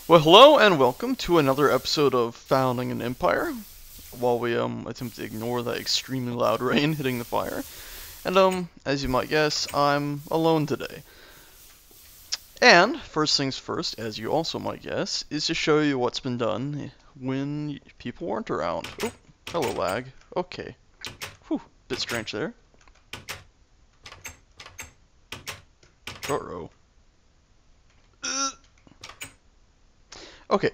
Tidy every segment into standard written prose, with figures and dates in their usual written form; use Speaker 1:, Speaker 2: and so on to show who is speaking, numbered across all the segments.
Speaker 1: Well, hello and welcome to another episode of Founding an Empire. While we attempt to ignore that extremely loud rain hitting the fire, and as you might guess, I'm alone today. And first things first, as you also might guess, is to show you what's been done when people weren't around. Oh, hello lag. Okay. Whew, bit strange there. Uh-oh. Okay.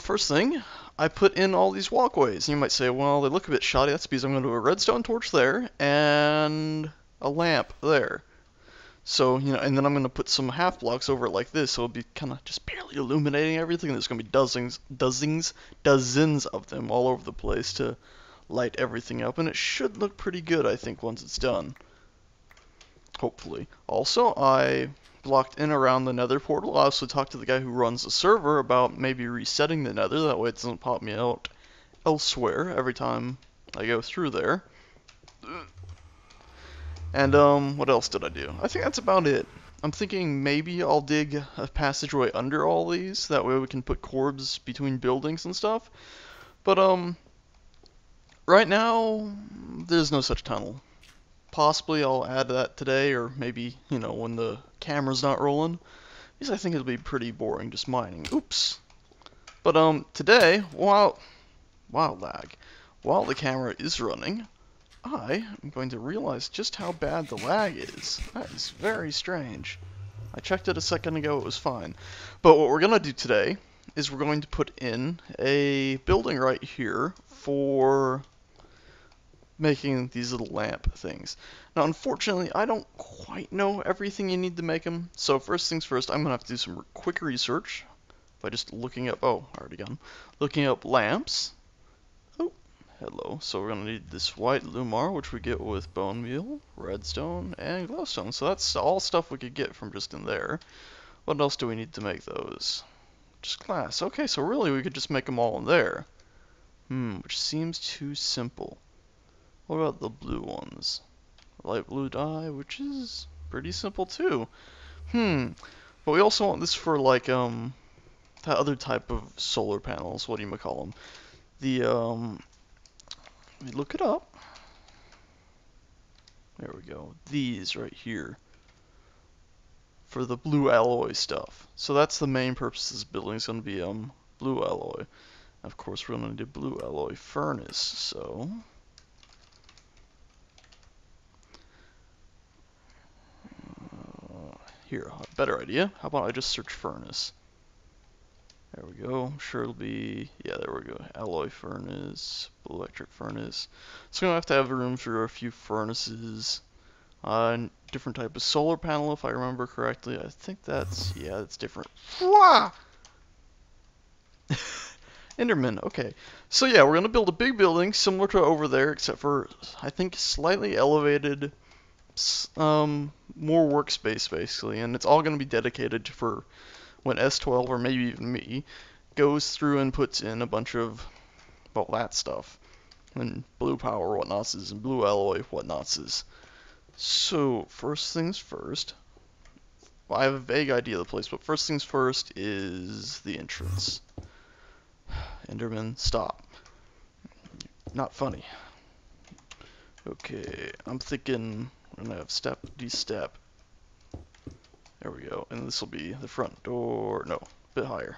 Speaker 1: First thing, I put in all these walkways. You might say, well, they look a bit shoddy. That's because I'm going to do a redstone torch there and a lamp there. So, and then I'm going to put some half blocks over it like this, so it'll be kind of just barely illuminating everything. There's going to be dozens of them all over the place to light everything up, and it should look pretty good, I think, once it's done. Hopefully. Also, I blocked in around the nether portal. I also talked to the guy who runs the server about maybe resetting the nether, that way it doesn't pop me out elsewhere every time I go through there. And what else did I do? I think that's about it. I'm thinking maybe I'll dig a passageway under all these, that way we can put corbs between buildings and stuff. But right now there's no such tunnel. Possibly I'll add that today, or maybe, when the camera's not rolling. Because I think it'll be pretty boring just mining. Oops. But today, while the camera is running, I am going to realize just how bad the lag is. That is very strange. I checked it a second ago, it was fine. But what we're going to do today is we're going to put in a building right here for making these little lamp things. Now, unfortunately, I don't quite know everything you need to make them. So first things first, I'm going to have to do some quick research by just looking up, already gone, looking up lamps. Hello. So we're going to need this white lumar, which we get with bone meal, redstone, and glowstone. So that's all stuff we could get from just in there. What else do we need to make those? Just glass. Okay, so really we could just make them all in there. Which seems too simple. What about the blue ones? Light blue dye, which is pretty simple too. But we also want this for like, that other type of solar panels. What do you call them? The, let me look it up. There we go. These right here. For the blue alloy stuff. So that's the main purpose of this building. Is going to be blue alloy. Of course, we're going to need a blue alloy furnace. So here, a better idea. How about I just search furnace? There we go. I'm sure it'll be, yeah, there we go. Alloy furnace, electric furnace. So I'm going to have room for a few furnaces. Different type of solar panel, if I remember correctly. I think that's, yeah, that's different. Enderman, okay. So yeah, we're going to build a big building similar to over there, except for, I think, slightly elevated, more workspace, basically. And it's all going to be dedicated for when S12, or maybe even me, goes through and puts in a bunch of, well, that stuff. And blue power whatnots and blue alloy whatnots. So, first things first. Well, I have a vague idea of the place, but first things first is the entrance. Enderman, stop. Not funny. Okay, I'm thinking we're gonna have step, de-step. There we go, and this will be the front door. No, a bit higher.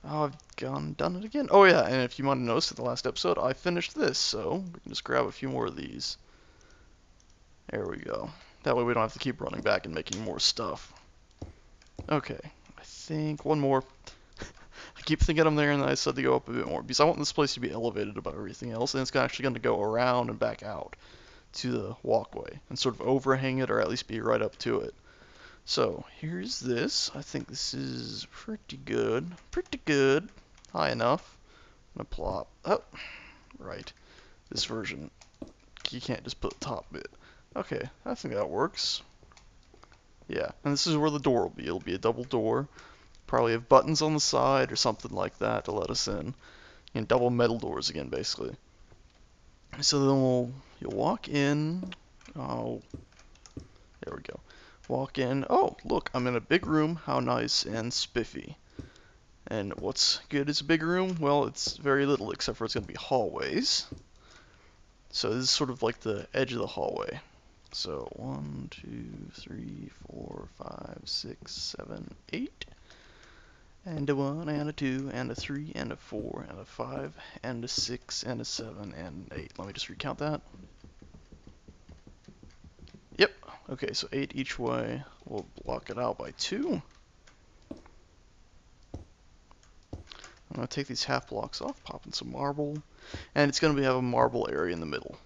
Speaker 1: Oh, I've done it again. Oh yeah, and if you want to notice, in the last episode, I finished this, so we can just grab a few more of these. There we go. That way we don't have to keep running back and making more stuff. Okay, I think one more. I keep thinking I'm there, and then I said to go up a bit more, because I want this place to be elevated above everything else, and it's actually going to go around and back out to the walkway, and sort of overhang it, or at least be right up to it. So, here's this. I think this is pretty good. Pretty good. High enough. I'm gonna plop. Oh, right. This version, you can't just put the top bit. Okay, I think that works. Yeah, and this is where the door will be. It'll be a double door. Probably have buttons on the side or something like that to let us in. And double metal doors again, basically. So then you'll walk in. Oh, there we go. Walk in. Oh, look, I'm in a big room. How nice and spiffy. And what's good is a big room? Well, it's very little, except for it's going to be hallways. So this is sort of like the edge of the hallway. So 1, 2, 3, 4, 5, 6, 7, 8. And a 1, and a 2, and a 3, and a 4, and a 5, and a 6, and a 7, and 8. Let me just recount that. Yep. Okay, so 8 each way. We'll block it out by 2. I'm going to take these half blocks off, pop in some marble, and it's going to have a marble area in the middle.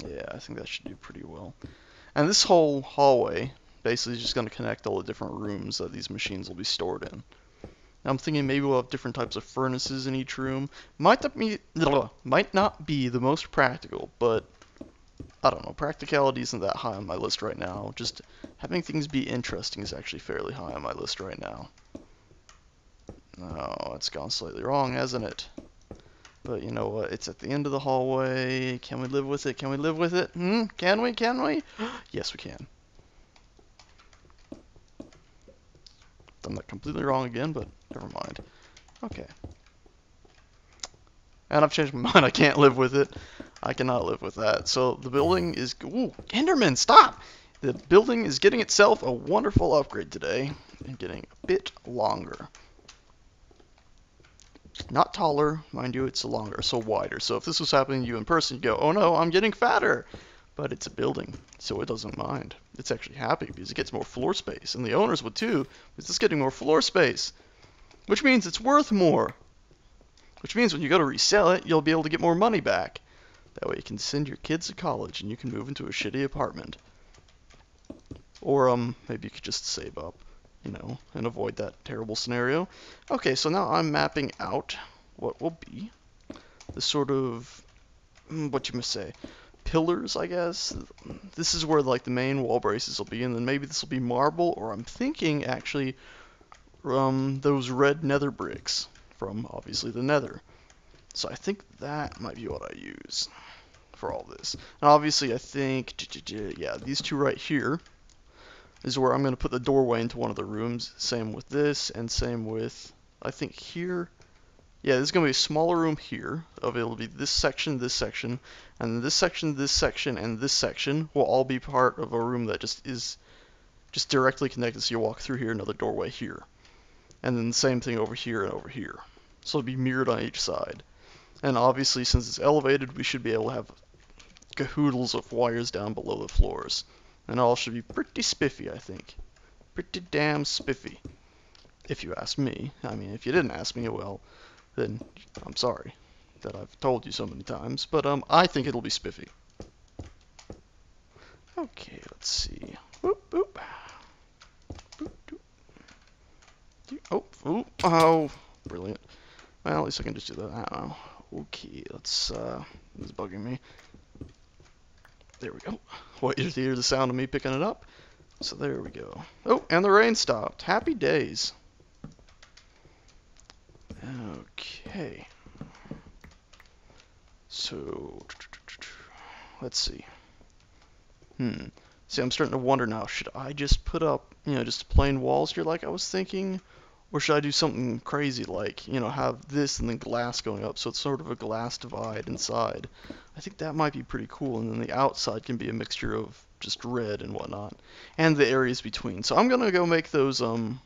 Speaker 1: Yeah, I think that should do pretty well. And this whole hallway basically is just going to connect all the different rooms that these machines will be stored in. I'm thinking maybe we'll have different types of furnaces in each room. Might not be the most practical, but I don't know. Practicality isn't that high on my list right now. Just having things be interesting is actually fairly high on my list right now. Oh, it's gone slightly wrong, hasn't it? But you know what? It's at the end of the hallway. Can we live with it? Can we live with it? Can we? Can we? Yes, we can. Done that completely wrong again, but never mind. Okay. And I've changed my mind. I can't live with it. I cannot live with that. So the building is... Ooh, Enderman, stop! The building is getting itself a wonderful upgrade today. And getting a bit longer. Not taller, mind you, it's longer, so wider. So if this was happening to you in person, you'd go, oh no, I'm getting fatter! But it's a building, so it doesn't mind. It's actually happy because it gets more floor space. And the owners would too, because it's getting more floor space. Which means it's worth more. Which means when you go to resell it, you'll be able to get more money back. That way you can send your kids to college and you can move into a shitty apartment. Or, maybe you could just save up, you know, and avoid that terrible scenario. Okay, so now I'm mapping out what will be the sort of, what you must say, pillars, I guess. This is where, like, the main wall braces will be, and then maybe this will be marble, or I'm thinking, actually, those red nether bricks from, obviously, the nether. So I think that might be what I use for all this. And obviously, I think, yeah, these two right here is where I'm going to put the doorway into one of the rooms. Same with this, and same with, I think, here. Yeah, there's going to be a smaller room here. It'll be this section, and this section, and this section will all be part of a room that just is just directly connected. So you walk through here, another doorway here. And then the same thing over here and over here. So it'll be mirrored on each side. And obviously, since it's elevated, we should be able to have cahoodles of wires down below the floors. And all should be pretty spiffy, I think. Pretty damn spiffy. If you ask me. I mean, if you didn't ask me, well, then I'm sorry that I've told you so many times. But I think it'll be spiffy. Okay, let's see. Boop, boop. Boop, doop. Oh, oh, oh, brilliant. Well, at least I can just do that. I don't know. Okay, let's, this is bugging me. There we go. Wait to hear the sound of me picking it up. So there we go. Oh, and the rain stopped. Happy days. Okay. So, let's see. See, I'm starting to wonder now, should I just put up, you know, just plain walls here like I was thinking? Or should I do something crazy like, you know, have this and then glass going up, so it's sort of a glass divide inside? I think that might be pretty cool, and then the outside can be a mixture of just red and whatnot, and the areas between. So I'm gonna go make those, I'm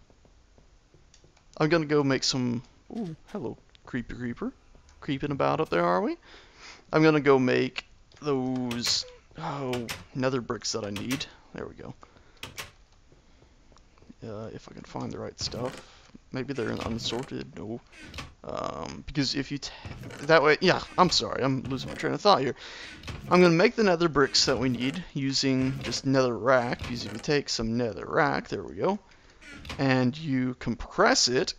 Speaker 1: gonna go make some, ooh, hello, creepy creeper. Creeping about up there, are we? I'm gonna go make those, nether bricks that I need. There we go. If I can find the right stuff. Maybe they're unsorted. No. Because if you that way, yeah, I'm sorry, I'm losing my train of thought here. I'm gonna make the nether bricks that we need using just nether rack. Because if you take some nether rack, there we go, and you compress it,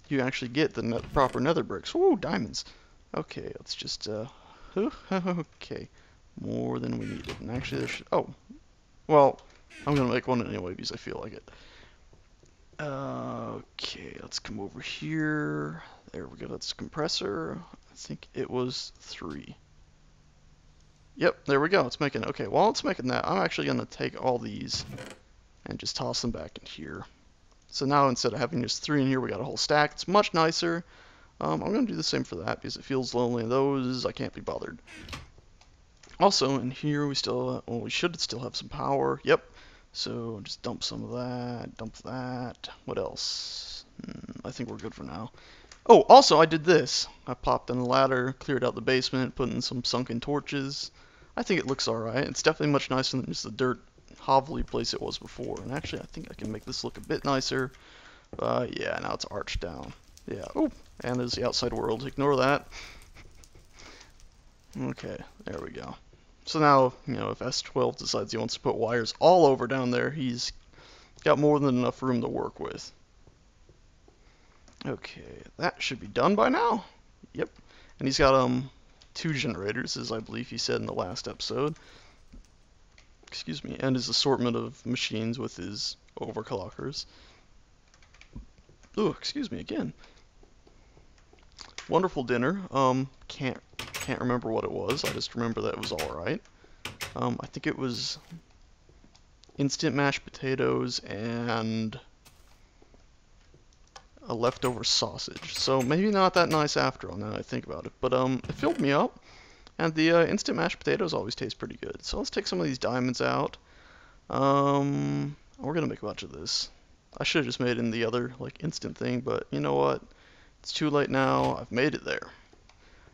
Speaker 1: you actually get the proper nether bricks. Ooh, diamonds. Okay, let's just okay, more than we needed. And actually, there should. Oh, well, I'm gonna make one anyway because I feel like it. Okay, let's come over here. There we go, that's the compressor. I think it was 3. Yep, there we go. It's making it. Okay, while it's making that, I'm actually going to take all these and just toss them back in here. So now instead of having just 3 in here, we got a whole stack. It's much nicer. I'm going to do the same for that because it feels lonely. And those, I can't be bothered. Also, in here, we still, well, we should still have some power. Yep. So just dump some of that, dump that. What else? I think we're good for now. Oh, also, I did this. I popped in a ladder, cleared out the basement, put in some sunken torches. I think it looks alright. It's definitely much nicer than just the dirt, hovely place it was before. And actually, I think I can make this look a bit nicer. Yeah, now it's arched down. Yeah, oh, and there's the outside world. Ignore that. Okay, there we go. So now, you know, if S12 decides he wants to put wires all over down there, he's got more than enough room to work with. Okay, that should be done by now. Yep. And he's got 2 generators, as I believe he said in the last episode. Excuse me, and his assortment of machines with his overclockers. Ooh, excuse me again. Wonderful dinner. Can't remember what it was. I just remember that it was all right. I think it was instant mashed potatoes and a leftover sausage. So maybe not that nice after all, now that I think about it. But it filled me up, and the instant mashed potatoes always taste pretty good. So let's take some of these diamonds out. We're gonna make a bunch of this. I should have just made it in the other like instant thing, but you know what? It's too late now. I've made it there.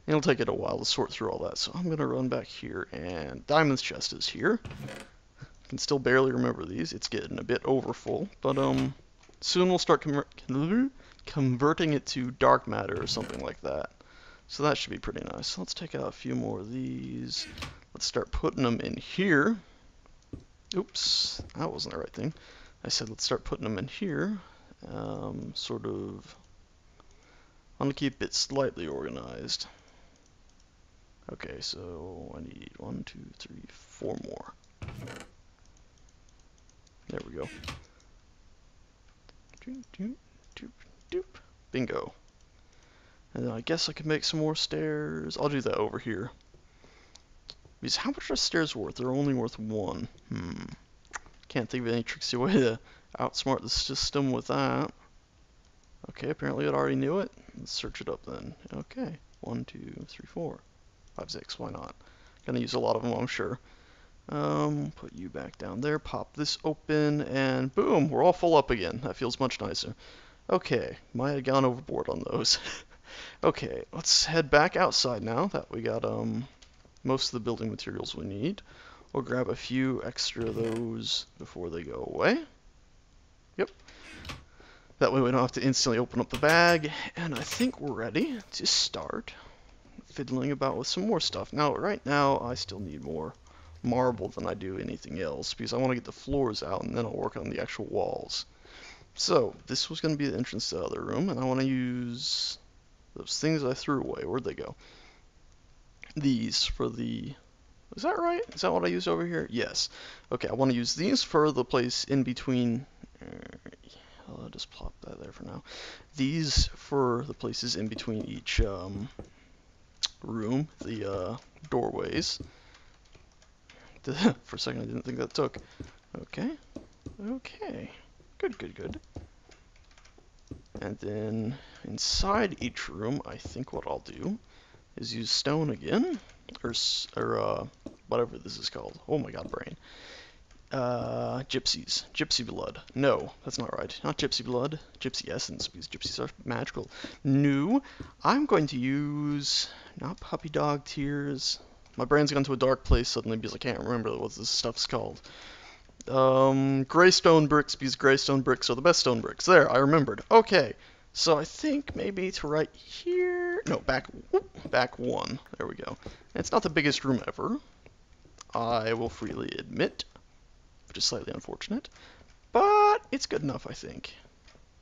Speaker 1: It'll take it a while to sort through all that, so I'm gonna run back here, and diamonds chest is here. I can still barely remember these. It's getting a bit overfull, but soon we'll start converting it to dark matter or something like that. So that should be pretty nice. So let's take out a few more of these. Let's start putting them in here. Oops, that wasn't the right thing. I said let's start putting them in here. Sort of. I'm gonna keep it slightly organized. Okay, so I need 1, 2, 3, 4 more. There we go. Doop, doop, doop, doop. Bingo. And then I guess I could make some more stairs. I'll do that over here. Because how much are stairs worth? They're only worth 1. Can't think of any tricksy way to outsmart the system with that. Okay, apparently it already knew it. Let's search it up then. Okay, 1, 2, 3, 4, 5, 6. Why not? Gonna use a lot of them, I'm sure. Put you back down there. Pop this open, and boom, we're all full up again. That feels much nicer. Okay, might have gone overboard on those. Okay, let's head back outside now that we got most of the building materials we need. We'll grab a few extra of those before they go away. Yep. That way we don't have to instantly open up the bag. And I think we're ready to start fiddling about with some more stuff. Now, right now, I still need more marble than I do anything else because I want to get the floors out and then I'll work on the actual walls. So, this was going to be the entrance to the other room, and I want to use those things I threw away. Where'd they go? These for the... Is that right? Is that what I used over here? Yes. Okay, I want to use these for the place in between... I'll just plop that there for now. These for the places in between each room, the doorways. For a second I didn't think that took. Okay. Okay. Good, good, good. And then inside each room, I think what I'll do is use stone again, or whatever this is called. Oh my god, brain. Gypsies. Gypsy blood. No, that's not right. Not gypsy blood. Gypsy essence, because gypsies are magical. No, I'm going to use, not puppy dog tears. My brain's gone to a dark place suddenly because I can't remember what this stuff's called. Gray stone bricks, because gray stone bricks are the best stone bricks. There, I remembered. Okay, so I think maybe to right here, no, back 1. There we go. It's not the biggest room ever, I will freely admit, which is slightly unfortunate, but it's good enough, I think.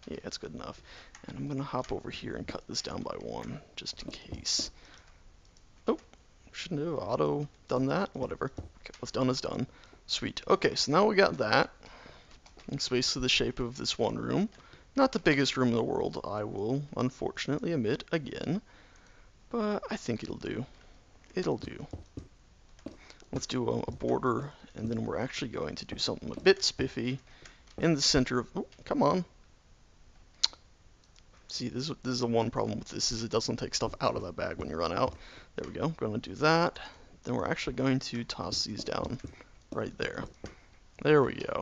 Speaker 1: Yeah, it's good enough. And I'm gonna hop over here and cut this down by 1, just in case. Oh, shouldn't have auto done that? Whatever. Okay, what's done is done. Sweet. Okay, so now we got that. It's basically the shape of this one room. Not the biggest room in the world, I will unfortunately admit again. But I think it'll do. It'll do. Let's do a border, and then we're actually going to do something a bit spiffy in the center of, oh, come on. See, this is the one problem with this, is it doesn't take stuff out of that bag when you run out. There we go, going to do that. Then we're actually going to toss these down right there. There we go.